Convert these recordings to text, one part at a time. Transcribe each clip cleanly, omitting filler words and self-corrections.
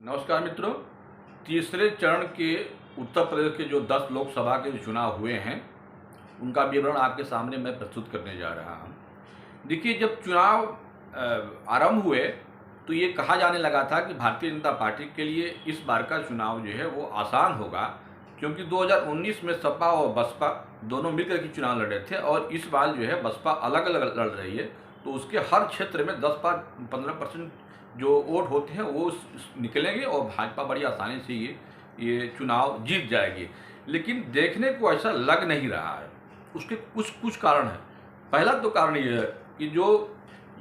नमस्कार मित्रों। तीसरे चरण के उत्तर प्रदेश के जो 10 लोकसभा के जो चुनाव हुए हैं उनका विवरण आपके सामने मैं प्रस्तुत करने जा रहा हूं। देखिए, जब चुनाव आरंभ हुए तो ये कहा जाने लगा था कि भारतीय जनता पार्टी के लिए इस बार का चुनाव जो है वो आसान होगा, क्योंकि 2019 में सपा और बसपा दोनों मिलकर के चुनाव लड़ रहे थे और इस बार जो है बसपा अलग अलग लड़ रही है, तो उसके हर क्षेत्र में 10-15% जो वोट होते हैं वो निकलेंगे और भाजपा बड़ी आसानी से ये चुनाव जीत जाएगी। लेकिन देखने को ऐसा लग नहीं रहा है। उसके कुछ कुछ कारण हैं। पहला तो कारण ये है कि जो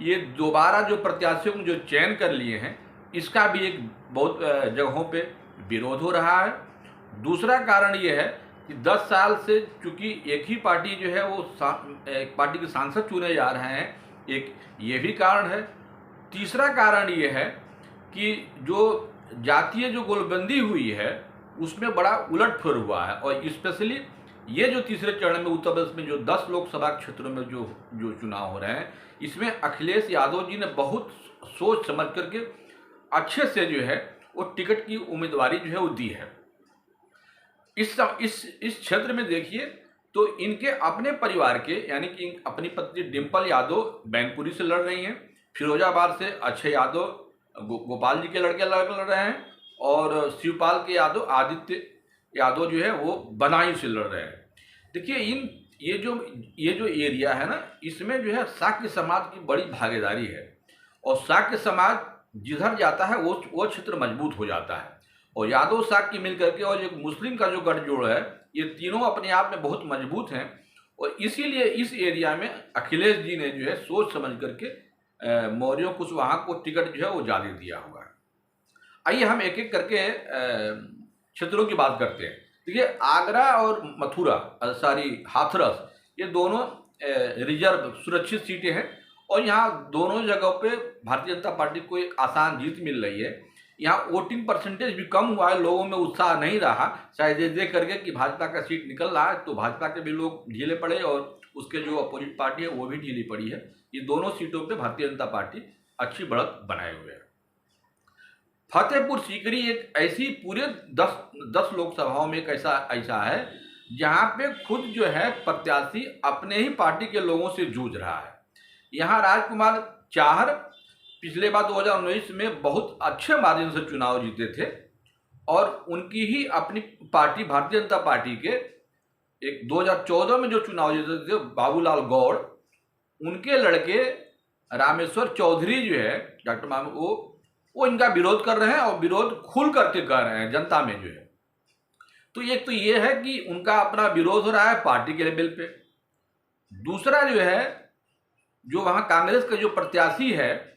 ये दोबारा जो प्रत्याशियों को जो चयन कर लिए हैं, इसका भी एक बहुत जगहों पे विरोध हो रहा है। दूसरा कारण ये है कि 10 साल से चूंकि एक ही पार्टी जो है वो एक पार्टी के सांसद चुने जा रहे हैं, एक ये भी कारण है। तीसरा कारण ये है कि जो जातीय जो गोलबंदी हुई है उसमें बड़ा उलटफेर हुआ है, और स्पेशली ये जो तीसरे चरण में उत्तर प्रदेश में जो 10 लोकसभा क्षेत्रों में जो जो चुनाव हो रहे हैं, इसमें अखिलेश यादव जी ने बहुत सोच समझ करके अच्छे से जो है वो टिकट की उम्मीदवारी जो है वो दी है। इस क्षेत्र में देखिए तो इनके अपने परिवार के यानी कि अपनी पत्नी डिंपल यादव मैनपुरी से लड़ रही हैं, फिरोजाबाद से अक्षय यादव गोपाल जी के लड़के लड़ रहे हैं, और शिवपाल के यादव आदित्य यादव जो है वो बदायूं से लड़ रहे हैं। देखिए, ये जो एरिया है ना, इसमें जो है शाक्य समाज की बड़ी भागीदारी है, और शाक्य समाज जिधर जाता है वो क्षेत्र मजबूत हो जाता है, और यादव शाक्य मिल करके और एक मुस्लिम का जो गठजोड़ है, ये तीनों अपने आप में बहुत मजबूत हैं, और इसीलिए इस एरिया में अखिलेश जी ने जो है सोच समझ करके मौर्य कुशवाहा को टिकट जो है वो जारी दिया हुआ है। आइए हम एक एक करके क्षेत्रों की बात करते हैं। देखिए, आगरा और मथुरा हाथरस, ये दोनों रिजर्व सुरक्षित सीटें हैं, और यहाँ दोनों जगहों पे भारतीय जनता पार्टी को एक आसान जीत मिल रही है। यहाँ वोटिंग परसेंटेज भी कम हुआ है, लोगों में उत्साह नहीं रहा, शायद ये देख करके कि भाजपा का सीट निकल रहा है तो भाजपा के भी लोग ढीले पड़े, और उसके जो अपोजिट पार्टी है वो भी ढीली पड़ी है। ये दोनों सीटों पे भारतीय जनता पार्टी अच्छी बढ़त बनाए हुए है। फतेहपुर सीकरी एक ऐसी पूरे 10 लोकसभाओं में एक ऐसा है जहां पे खुद जो है प्रत्याशी अपने ही पार्टी के लोगों से जूझ रहा है। यहाँ राजकुमार चाहर पिछले बार 2019 में बहुत अच्छे मार्जिन से चुनाव जीते थे, और उनकी ही अपनी पार्टी भारतीय जनता पार्टी के एक 2014 में जो चुनाव जीते थे बाबूलाल गौड़, उनके लड़के रामेश्वर चौधरी जो है डॉक्टर मामू, वो इनका विरोध कर रहे हैं, और विरोध खुल करके कर रहे हैं जनता में जो है। तो एक तो ये है कि उनका अपना विरोध हो रहा है पार्टी के लेवल पे। दूसरा जो है, जो वहां कांग्रेस का जो प्रत्याशी है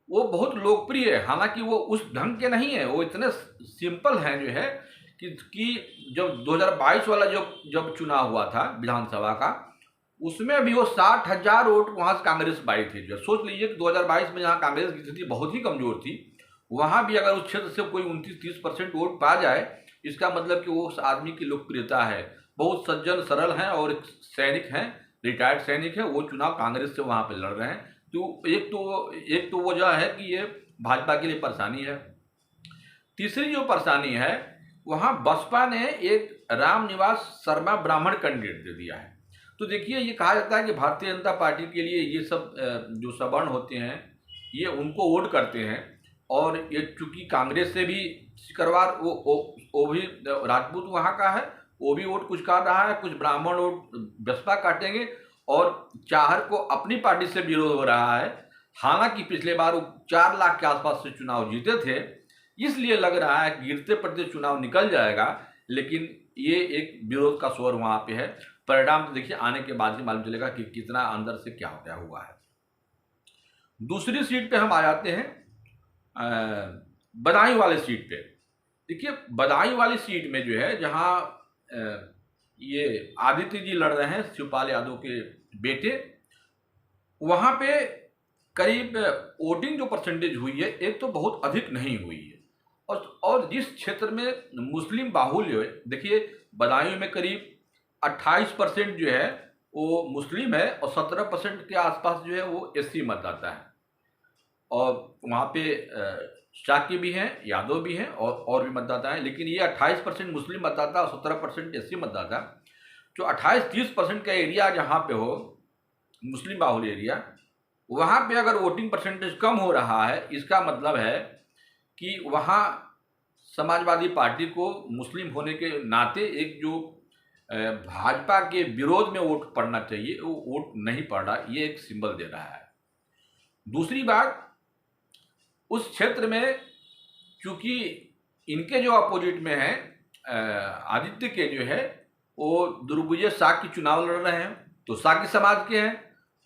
वो बहुत लोकप्रिय है, हालांकि वो उस ढंग के नहीं है, वो इतने सिंपल हैं जो है कि जब 2022 वाला जब चुनाव हुआ था विधानसभा का, उसमें भी वो 60,000 वोट वहां से कांग्रेस पाई थी। जो सोच लीजिए कि 2022 में जहां कांग्रेस की स्थिति बहुत ही कमजोर थी, वहां भी अगर उस क्षेत्र से कोई 29-30% वोट पा जाए, इसका मतलब कि वो उस आदमी की लोकप्रियता है। बहुत सज्जन सरल हैं और एक सैनिक हैं, रिटायर्ड सैनिक है, वो चुनाव कांग्रेस से वहां पर लड़ रहे हैं। तो एक तो वजह है कि ये भाजपा के लिए परेशानी है। तीसरी जो परेशानी है, वहां बसपा ने एक रामनिवास शर्मा ब्राह्मण कैंडिडेट दे दिया है। तो देखिए, ये कहा जाता है कि भारतीय जनता पार्टी के लिए ये सब जो सवर्ण होते हैं ये उनको वोट करते हैं, और ये चूंकि कांग्रेस से भी सिकरवार वो भी राजपूत वहाँ का है, वो भी वोट कुछ काट रहा है, कुछ ब्राह्मण वोट बसपा काटेंगे, और चाहर को अपनी पार्टी से विरोध हो रहा है। हालांकि पिछले बार वो 4 लाख के आसपास से चुनाव जीते थे, इसलिए लग रहा है कि गिरते पड़ते चुनाव निकल जाएगा, लेकिन ये एक विरोध का स्वर वहां पे है। परिणाम तो देखिए आने के बाद ही मालूम चलेगा कि कितना अंदर से क्या हुआ है। दूसरी सीट पे हम आ जाते हैं बदायूं वाले सीट पे। देखिए, बदायूं वाली सीट में जो है, जहां ये आदित्य जी लड़ रहे हैं, शिवपाल यादव के बेटे, वहां पे करीब वोटिंग जो परसेंटेज हुई है, एक तो बहुत अधिक नहीं हुई है, और जिस क्षेत्र में मुस्लिम बाहुल्य है, देखिए बदायूं में करीब 28% जो है वो मुस्लिम है, और 17% के आसपास जो है वो एससी मतदाता है, और वहाँ पे शाक्य भी हैं, यादव भी हैं और भी मतदाता हैं। लेकिन ये 28% मुस्लिम मतदाता और 17% एससी मतदाता, जो 28-30% का एरिया जहाँ पे हो मुस्लिम बाहुल एरिया, वहाँ पे अगर वोटिंग परसेंटेज कम हो रहा है, इसका मतलब है कि वहाँ समाजवादी पार्टी को मुस्लिम होने के नाते एक जो भाजपा के विरोध में वोट पड़ना चाहिए वो वोट नहीं पड़ रहा, ये एक सिंबल दे रहा है। दूसरी बात, उस क्षेत्र में चूंकि इनके जो अपोजिट में है आदित्य के जो है वो दुर्गुजय शाक्य चुनाव लड़ रहे हैं, तो शाक्य समाज के हैं,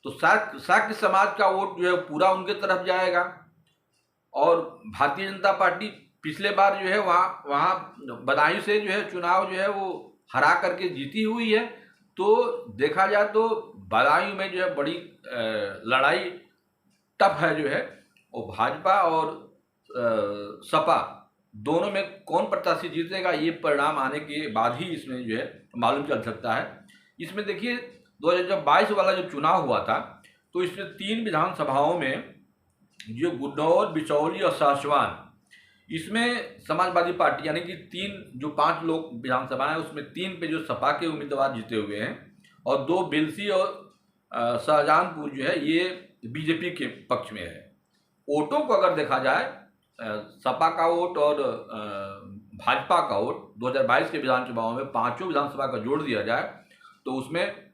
तो शाक्य समाज का वोट जो है पूरा उनके तरफ जाएगा। और भारतीय जनता पार्टी पिछले बार जो है वहाँ बदायूं से जो है चुनाव जो है वो हरा करके जीती हुई है। तो देखा जाए तो बदायूं में जो है बड़ी लड़ाई टफ है जो है, वो भाजपा और सपा दोनों में कौन प्रत्याशी जीतेगा ये परिणाम आने के बाद ही इसमें जो है मालूम चल सकता है। इसमें देखिए 2022 वाला जो चुनाव हुआ था तो इसमें 3 विधानसभाओं में जो गुन्नौर, बिचौली और सासवान, इसमें समाजवादी पार्टी यानी कि 5 लोग विधानसभा है उसमें 3 पे जो सपा के उम्मीदवार जीते हुए हैं और 2 बेलसी और शाहजहानपुर जो है ये बीजेपी के पक्ष में है। वोटों को अगर देखा जाए सपा का वोट और भाजपा का वोट 2022 के विधानसभाओं में 5 विधानसभा का जोड़ दिया जाए तो उसमें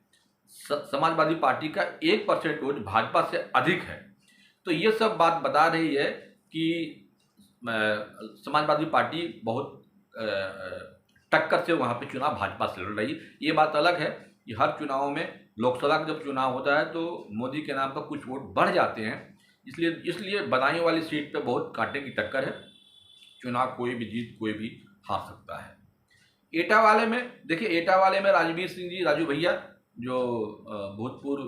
समाजवादी पार्टी का 1% वोट भाजपा से अधिक है। तो ये सब बात बता रही है कि समाजवादी पार्टी बहुत टक्कर से वहाँ पे चुनाव भाजपा से लड़ रही है। ये बात अलग है कि हर चुनाव में लोकसभा का जब चुनाव होता है तो मोदी के नाम पर कुछ वोट बढ़ जाते हैं, इसलिए बदायूं वाली सीट पे बहुत कांटे की टक्कर है। चुनाव कोई भी जीत कोई भी हार सकता है। एटा वाले में देखिए, एटा वाले में राजवीर सिंह जी, राजू भैया जो भूतपूर्व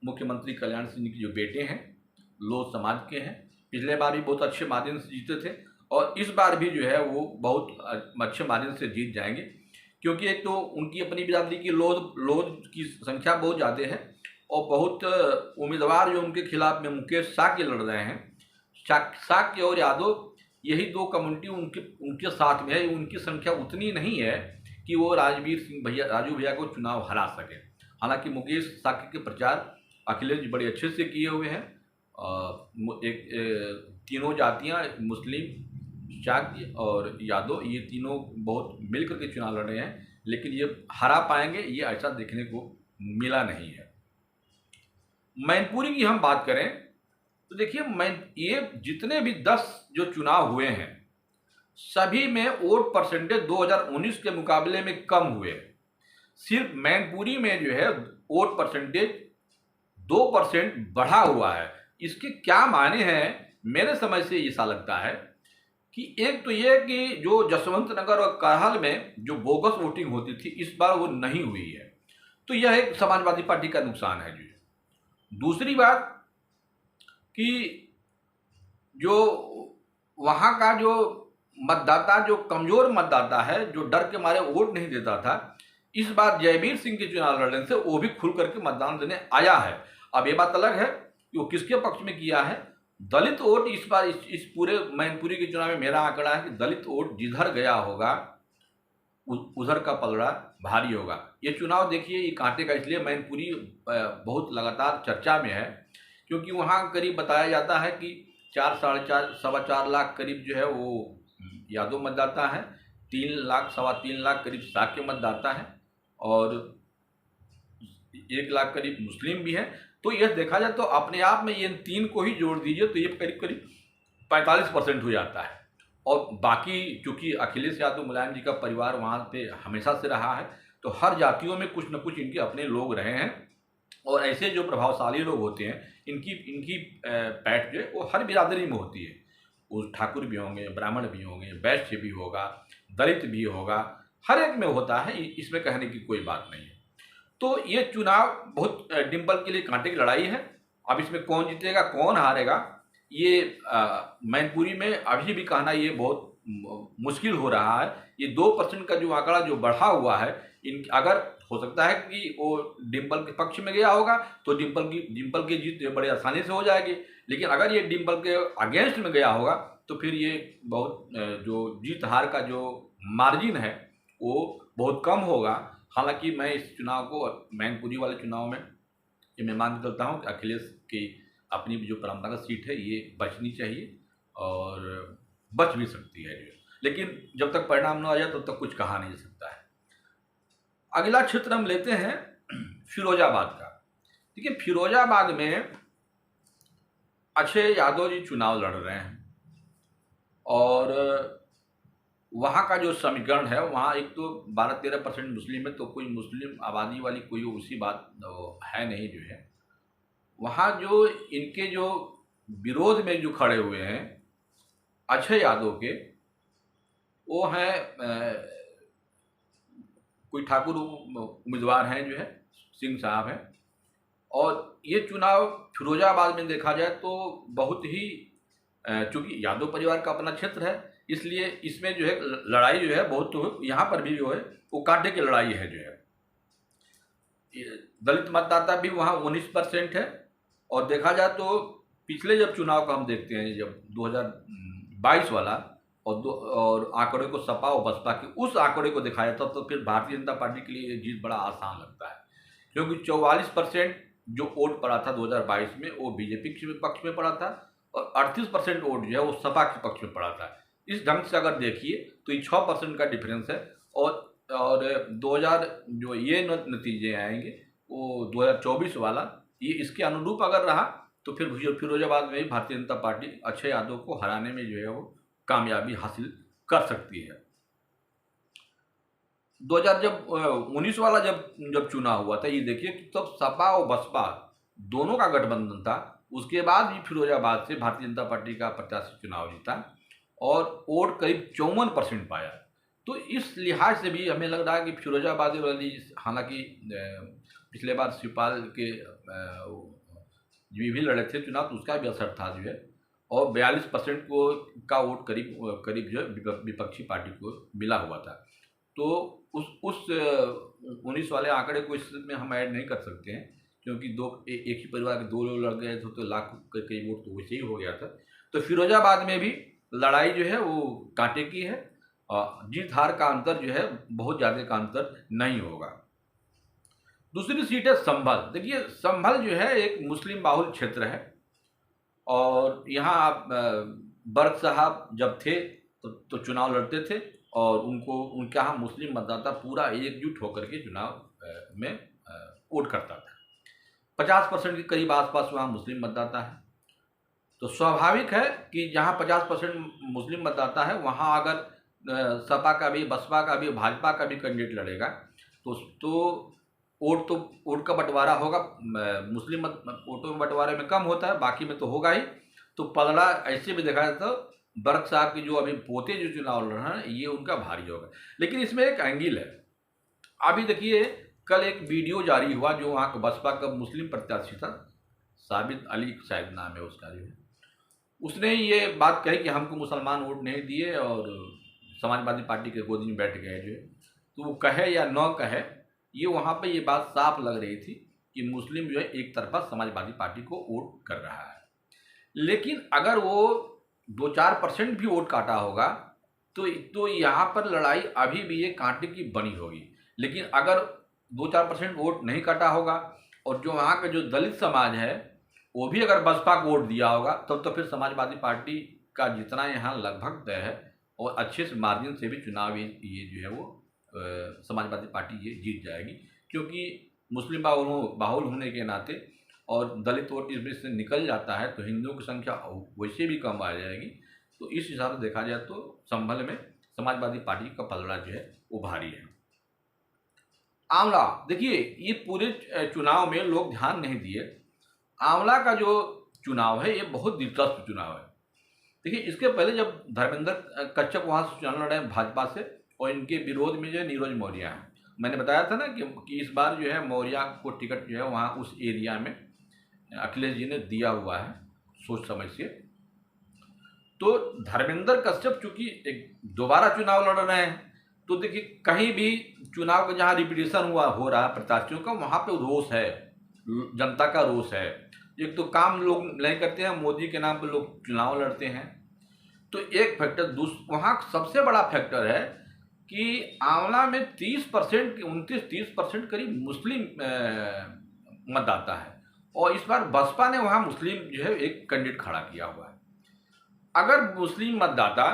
मुख्यमंत्री कल्याण सिंह के जो बेटे हैं, लोध समाज के हैं, पिछले बार भी बहुत अच्छे मार्जिन से जीते थे और इस बार भी जो है वो बहुत अच्छे मार्जिन से जीत जाएंगे, क्योंकि एक तो उनकी अपनी बिरादरी की लोध की संख्या बहुत ज़्यादा है और बहुत उम्मीदवार जो उनके खिलाफ में मुकेश शाक्य लड़ रहे हैं, शाक्य और यादव, यही 2 कम्युनिटी उनके साथ में है। उनकी संख्या उतनी नहीं है कि वो राजू भैया को चुनाव हरा सके। हालांकि मुकेश शाक्य के प्रचार अखिलेश जी बड़े अच्छे से किए हुए हैं। तीनों जातियां मुस्लिम, शाक्य और यादव, ये तीनों बहुत मिलकर के चुनाव लड़ रहे हैं, लेकिन ये हरा पाएंगे ये ऐसा देखने को मिला नहीं है। मैनपुरी की हम बात करें तो देखिए, ये जितने भी 10 जो चुनाव हुए हैं सभी में वोट परसेंटेज 2019 के मुकाबले में कम हुए। सिर्फ मैनपुरी में जो है वोट परसेंटेज 2% बढ़ा हुआ है। इसके क्या माने हैं, मेरे समझ से ऐसा लगता है कि एक तो ये कि जो जसवंत नगर और करहल में जो बोगस वोटिंग होती थी इस बार वो नहीं हुई है, तो यह एक समाजवादी पार्टी का नुकसान है जी। दूसरी बात कि जो वहाँ का जो मतदाता, जो कमजोर मतदाता है, जो डर के मारे वोट नहीं देता था, इस बार जयवीर सिंह के चुनाव लड़ने से वो भी खुल करके मतदान देने आया है। अब ये बात अलग है कि वो किसके पक्ष में किया है। दलित वोट इस बार इस पूरे मैनपुरी के चुनाव में मेरा आंकड़ा है कि दलित वोट जिधर गया होगा उधर का पलड़ा भारी होगा। ये चुनाव देखिए ये कांटे का, इसलिए मैनपुरी बहुत लगातार चर्चा में है, क्योंकि वहाँ करीब बताया जाता है कि 4-4.5 लाख करीब जो है वो यादव मतदाता है, 3 लाख 3.25 लाख करीब शाक्य मतदाता है और 1 लाख करीब मुस्लिम भी है। तो यह देखा जाए तो अपने आप में ये 3 को ही जोड़ दीजिए तो ये करीब 45% हो जाता है। और बाकी चूंकि अखिलेश यादव मुलायम जी का परिवार वहाँ पे हमेशा से रहा है, तो हर जातियों में कुछ न कुछ इनके अपने लोग रहे हैं और ऐसे जो प्रभावशाली लोग होते हैं इनकी पैठ जो है वो हर बिरादरी में होती है। वो ठाकुर भी होंगे, ब्राह्मण भी होंगे, वैश्य भी होगा, दलित भी होगा, हर एक में होता है, इसमें कहने की कोई बात नहीं है। तो ये चुनाव बहुत डिम्पल के लिए कांटे की लड़ाई है। अब इसमें कौन जीतेगा कौन हारेगा ये मैनपुरी में अभी भी कहना ये बहुत मुश्किल हो रहा है। ये 2% का जो आंकड़ा जो बढ़ा हुआ है, अगर हो सकता है कि वो डिम्पल के पक्ष में गया होगा तो डिम्पल की जीत बड़े आसानी से हो जाएगी, लेकिन अगर ये डिम्पल के अगेंस्ट में गया होगा तो फिर ये बहुत जो जीत हार का जो मार्जिन है वो बहुत कम होगा। हालांकि मैं इस चुनाव को, मैनपुरी वाले चुनाव में ये मैं मान करता हूँ कि अखिलेश की अपनी जो परंपरागत सीट है ये बचनी चाहिए और बच भी सकती है जो, लेकिन जब तक परिणाम न आ जाए तब तक कुछ कहा नहीं जा सकता है। अगला क्षेत्र हम लेते हैं फिरोजाबाद का। देखिए, फिरोजाबाद में अक्षय यादव जी चुनाव लड़ रहे हैं और वहाँ का जो समीकरण है, वहाँ एक तो 12-13% मुस्लिम है, तो कोई मुस्लिम आबादी वाली कोई उसी बात है नहीं जो है। वहाँ जो इनके जो विरोध में जो खड़े हुए हैं अक्षय यादव के, वो हैं कोई ठाकुर उम्मीदवार हैं जो है, सिंह साहब हैं। और ये चुनाव फिरोजाबाद में देखा जाए तो बहुत ही, चूँकि यादव परिवार का अपना क्षेत्र है, इसलिए इसमें जो है लड़ाई जो है बहुत, तो यहाँ पर भी जो है वो कांटे की लड़ाई है जो है। दलित मतदाता भी वहाँ 19% है। और देखा जाए तो पिछले जब चुनाव का हम देखते हैं, जब 2022 वाला और आंकड़े को सपा और बसपा के उस आंकड़े को दिखाया था, तो फिर भारतीय जनता पार्टी के लिए ये जीत बड़ा आसान लगता है, क्योंकि 44% जो वोट पड़ा था 2022 में वो बीजेपी के पक्ष में पड़ा था और 38% वोट जो है वो सपा के पक्ष में पड़ा था। इस ढंग से अगर देखिए तो ये 6% का डिफरेंस है। और 2000 जो ये नतीजे आएंगे वो 2024 वाला, ये इसके अनुरूप अगर रहा तो फिर फिरोजाबाद में भी भारतीय जनता पार्टी अक्षय यादव को हराने में जो है वो कामयाबी हासिल कर सकती है। 2019 वाला जब चुनाव हुआ था, ये देखिए कि तब सपा और बसपा दोनों का गठबंधन था, उसके बाद भी फिरोजाबाद से भारतीय जनता पार्टी का प्रत्याशी चुनाव जीता और वोट करीब 54% पाया। तो इस लिहाज से भी हमें लग रहा है कि फिरोजाबाद वाली, हालांकि पिछले बार शिवपाल के भी लड़े थे चुनाव, तो उसका भी असर था जो है, और 42% का वोट करीब जो है विपक्षी पार्टी को मिला हुआ था। तो उस 19 वाले आंकड़े को इसमें हम ऐड नहीं कर सकते हैं, क्योंकि एक ही परिवार के 2 लोग लड़ गए थे, तो लाख के कई वोट तो वैसे ही हो गया था। तो फिरोजाबाद में भी लड़ाई जो है वो कांटे की है और जीत हार का अंतर जो है बहुत ज़्यादा का अंतर नहीं होगा। दूसरी सीट है संभल। देखिए, संभल जो है एक मुस्लिम बाहुल क्षेत्र है और यहाँ आप बर्क साहब जब थे तो चुनाव लड़ते थे और उनके यहाँ मुस्लिम मतदाता पूरा एकजुट होकर के चुनाव में वोट करता था। 50% के करीब आसपास वहाँ मुस्लिम मतदाता है। तो स्वाभाविक है कि जहाँ 50% मुस्लिम मतदाता है, वहाँ अगर सपा का भी, बसपा का भी, भाजपा का भी कैंडिडेट लड़ेगा तो वोट का बंटवारा होगा। मुस्लिम वोटों में बंटवारे में कम होता है, बाकी में तो होगा ही। तो पलड़ा ऐसे भी देखा जाए तो बर्क साहब की जो अभी पोते जो चुनाव लड़ रहे हैं, ये उनका भारी होगा। लेकिन इसमें एक एंगल है। अभी देखिए, कल एक वीडियो जारी हुआ जो वहाँ का बसपा का मुस्लिम प्रत्याशी था, साबित अली शायद नाम है उसका जो है, उसने ये बात कही कि हमको मुसलमान वोट नहीं दिए और समाजवादी पार्टी के गोदी में बैठ गए जो है। तो वो कहे या न कहे, ये वहाँ पे ये बात साफ लग रही थी कि मुस्लिम जो है एक तरफा समाजवादी पार्टी को वोट कर रहा है। लेकिन अगर वो 2-4% भी वोट काटा होगा तो यहाँ पर लड़ाई अभी भी ये कांटे की बनी होगी। लेकिन अगर 2-4% वोट नहीं काटा होगा और जो वहाँ का जो दलित समाज है वो भी अगर बसपा को वोट दिया होगा तब तो फिर समाजवादी पार्टी का जितना यहाँ लगभग तय है और अच्छे से मार्जिन से भी चुनाव ये जो है वो समाजवादी पार्टी ये जीत जाएगी, क्योंकि मुस्लिम बाहुल होने के नाते और दलित वोट इसमें से निकल जाता है तो हिंदुओं की संख्या वैसे भी कम आ जाएगी। तो इस हिसाब से देखा जाए तो संभल में समाजवादी पार्टी का पलड़ा जो है वो भारी है। आंवला, देखिए ये पूरे चुनाव में लोग ध्यान नहीं दिए। आंवला का जो चुनाव है ये बहुत दिलचस्प चुनाव है। देखिए, इसके पहले जब धर्मेंद्र कश्यप वहाँ से चुनाव लड़े भाजपा से और इनके विरोध में जो है नीरज मौर्य है, मैंने बताया था ना कि इस बार जो है मौर्य को टिकट जो है वहाँ उस एरिया में अखिलेश जी ने दिया हुआ है सोच समझ से। तो धर्मेंद्र कश्यप चूंकि एक दोबारा चुनाव लड़ रहे हैं, तो देखिए कहीं भी चुनाव का जहाँ रिपीटेशन हो रहा है प्रत्याशियों का, वहाँ पे रोष है, जनता का रोष है। एक तो काम लोग नहीं करते हैं, मोदी के नाम पर लोग चुनाव लड़ते हैं। तो एक फैक्टर, वहाँ सबसे बड़ा फैक्टर है कि आंवला में 30%, 29-30% करीब मुस्लिम मतदाता है, और इस बार बसपा ने वहाँ मुस्लिम जो है एक कैंडिडेट खड़ा किया हुआ है। अगर मुस्लिम मतदाता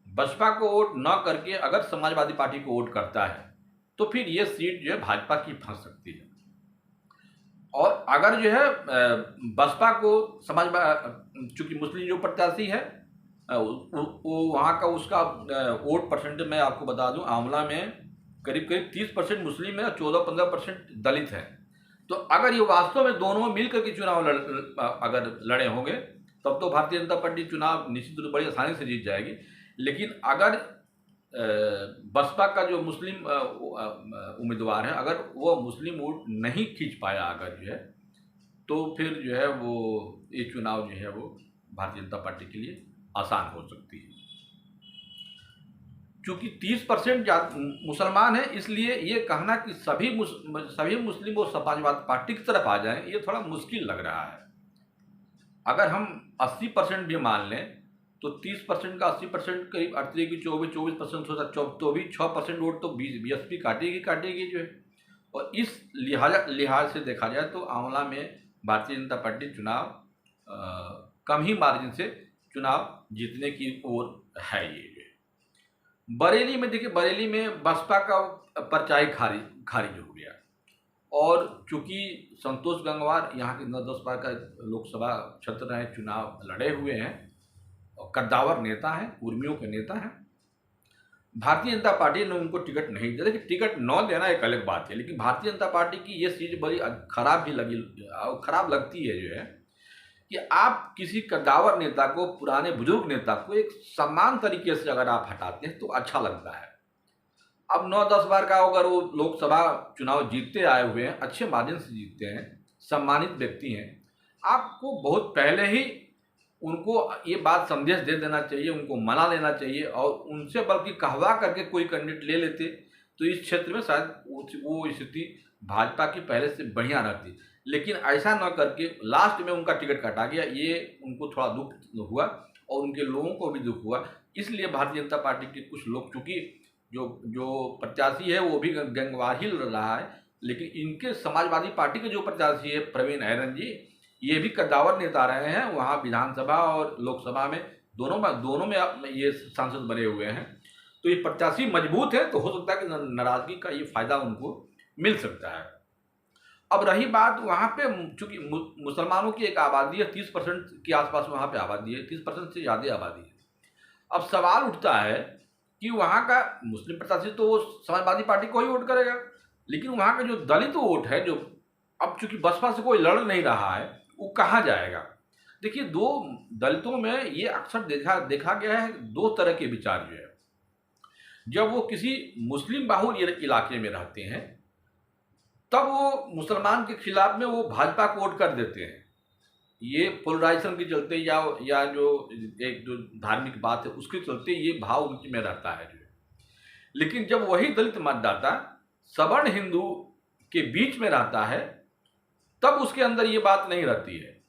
बसपा को वोट न करके अगर समाजवादी पार्टी को वोट करता है तो फिर ये सीट जो है भाजपा की फंस सकती है। और अगर जो है बसपा को चूंकि मुस्लिम जो प्रत्याशी है वो वहाँ का उसका वोट परसेंटेज मैं आपको बता दूं, आंवला में करीब करीब 30% मुस्लिम है और 14-15% दलित है। तो अगर ये वास्तव में दोनों मिलकर के चुनाव अगर लड़े होंगे तब तो भारतीय जनता पार्टी चुनाव निश्चित रूप से बड़ी आसानी से जीत जाएगी। लेकिन अगर बसपा का जो मुस्लिम उम्मीदवार है अगर वो मुस्लिम वोट नहीं खींच पाया अगर जो है, तो फिर जो है वो ये चुनाव जो है वो भारतीय जनता पार्टी के लिए आसान हो सकती है। चूंकि 30% मुसलमान है, इसलिए ये कहना कि सभी मुस्लिम वो समाजवादी पार्टी की तरफ आ जाएं ये थोड़ा मुश्किल लग रहा है। अगर हम 80% भी मान लें तो 30% का 80% करीब 38 की 24% होता है, तो भी 6% वोट तो बीएसपी काटेगी जो है। और इस लिहाज से देखा जाए तो आंवला में भारतीय जनता पार्टी चुनाव कम ही मार्जिन से चुनाव जीतने की ओर है। ये बरेली में देखिए, बरेली में बसपा का पर्चा ही खारिज हो गया, और चूंकि संतोष गंगवार यहाँ के 10 बार का लोकसभा क्षेत्र रहे चुनाव लड़े हुए हैं और कद्दावर नेता हैं, उर्मियों के नेता हैं, भारतीय जनता पार्टी ने उनको टिकट नहीं दिया। लेकिन टिकट न देना एक अलग बात है, लेकिन भारतीय जनता पार्टी की ये चीज़ बड़ी खराब लगती है जो है कि आप किसी कद्दावर नेता को, पुराने बुजुर्ग नेता को एक सम्मान तरीके से अगर आप हटाते हैं तो अच्छा लगता है। अब 9-10 बार का अगर वो लोकसभा चुनाव जीतते आए हुए हैं, अच्छे मार्जिन से जीतते हैं, सम्मानित व्यक्ति हैं, आपको बहुत पहले ही उनको ये बात संदेश दे देना चाहिए, उनको मना लेना चाहिए, और उनसे बल्कि कहवा करके कोई कैंडिडेट ले लेते तो इस क्षेत्र में शायद वो स्थिति भाजपा की पहले से बढ़िया रहती। लेकिन ऐसा न करके लास्ट में उनका टिकट काटा गया, ये उनको थोड़ा दुख हुआ और उनके लोगों को भी दुख हुआ। इसलिए भारतीय जनता पार्टी के कुछ लोग, चूँकि जो प्रत्याशी है वो भी गंगवार ही लड़ रहा है, लेकिन इनके समाजवादी पार्टी के जो प्रत्याशी है प्रवीण हैरन जी, ये भी कद्दावर नेता रहे हैं, वहाँ विधानसभा और लोकसभा में दोनों में ये सांसद बने हुए हैं। तो ये प्रत्याशी मजबूत है, तो हो सकता है कि नाराजगी का ये फायदा उनको मिल सकता है। अब रही बात वहाँ पे, चूंकि मुसलमानों की एक आबादी है, 30% के आसपास वहाँ पे आबादी है, 30% से ज़्यादा आबादी है। अब सवाल उठता है कि वहाँ का मुस्लिम प्रत्याशी तो वो समाजवादी पार्टी को ही वोट करेगा, लेकिन वहाँ का जो दलित वोट है, जो अब चूंकि बसपा से कोई लड़ नहीं रहा है, वो कहाँ जाएगा। देखिए, दो दलितों में ये अक्सर देखा गया है, दो तरह के विचार जो है। जब वो किसी मुस्लिम बाहुल इलाके में रहते हैं तब वो मुसलमान के खिलाफ में वो भाजपा को वोट कर देते हैं, ये पोलराइजेशन के चलते या जो एक जो धार्मिक बात है उसके चलते ये भाव उनके में रहता है जो। लेकिन जब वही दलित मतदाता सवर्ण हिंदू के बीच में रहता है तब उसके अंदर ये बात नहीं रहती है,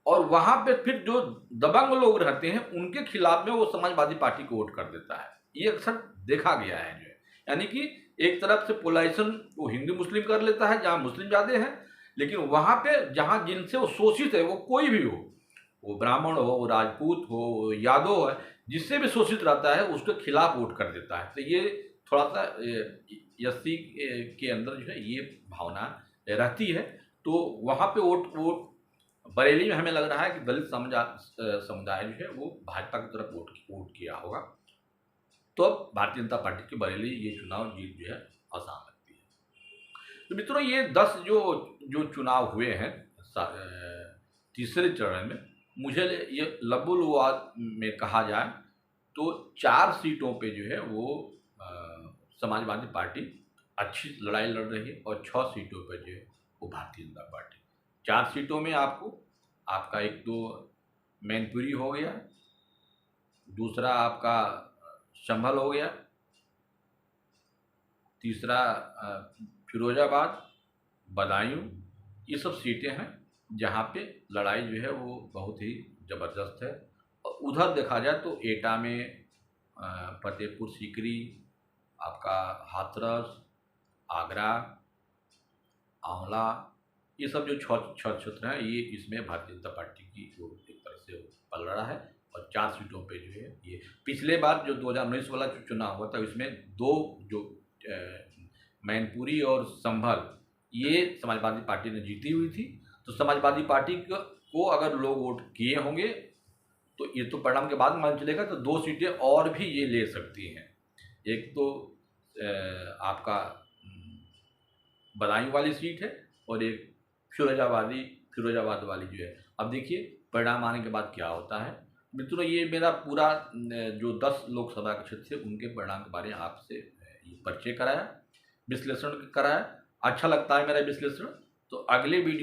और वहाँ पे फिर जो दबंग लोग रहते हैं उनके खिलाफ में वो समाजवादी पार्टी को वोट कर देता है। ये अक्सर देखा गया है जो, यानी कि एक तरफ से पोलराइजेशन वो हिंदू मुस्लिम कर लेता है जहाँ मुस्लिम ज़्यादा है, लेकिन वहाँ पे जहाँ जिनसे वो शोषित है, वो कोई भी हो, वो ब्राह्मण हो, वो राजपूत हो, यादव है, जिससे भी शोषित रहता है उसके खिलाफ वोट कर देता है। तो ये थोड़ा सा एससी के अंदर जो है ये भावना रहती है। तो वहाँ पे वोट बरेली में हमें लग रहा है कि दलित समुदाय जो है वो भाजपा की तरफ वोट किया होगा, तो अब भारतीय जनता पार्टी की बरेली ये चुनाव जीत जो है आसान लगती है। तो मित्रों, ये 10 जो चुनाव हुए हैं तीसरे चरण में, मुझे ये लबुलवाद में कहा जाए तो 4 सीटों पे जो है वो समाजवादी पार्टी अच्छी लड़ाई लड़ रही है, और 6 सीटों पर जो है वो भारतीय जनता पार्टी। 4 सीटों में आपका एक तो मैनपुरी हो गया, दूसरा आपका संभल हो गया, तीसरा फिरोजाबाद, बदायूं, ये सब सीटें हैं जहाँ पे लड़ाई जो है वो बहुत ही ज़बरदस्त है। और उधर देखा जाए तो एटा में फतेहपुर सीकरी, आपका हाथरस, आगरा, आंवला, ये सब जो छः क्षेत्र हैं ये इसमें भारतीय जनता पार्टी की वो एक तरह से पल रहा है। और 4 सीटों पे जो है ये पिछले बार जो 2019 वाला जो चुनाव हुआ था इसमें 2 जो मैनपुरी और संभल ये समाजवादी पार्टी ने जीती हुई थी। तो समाजवादी पार्टी को अगर लोग वोट किए होंगे तो ये तो परिणाम के बाद मान चलेगा, तो 2 सीटें और भी ये ले सकती हैं। एक तो आपका बदायूं वाली सीट है और एक फिरोजाबाद वाली जो है। अब देखिए परिणाम आने के बाद क्या होता है। मित्रों, ये मेरा पूरा जो 10 लोकसभा के क्षेत्र थे उनके परिणाम के बारे में आपसे ये परिचय कराया, विश्लेषण कराया। अच्छा लगता है मेरा विश्लेषण, तो अगले वीडियो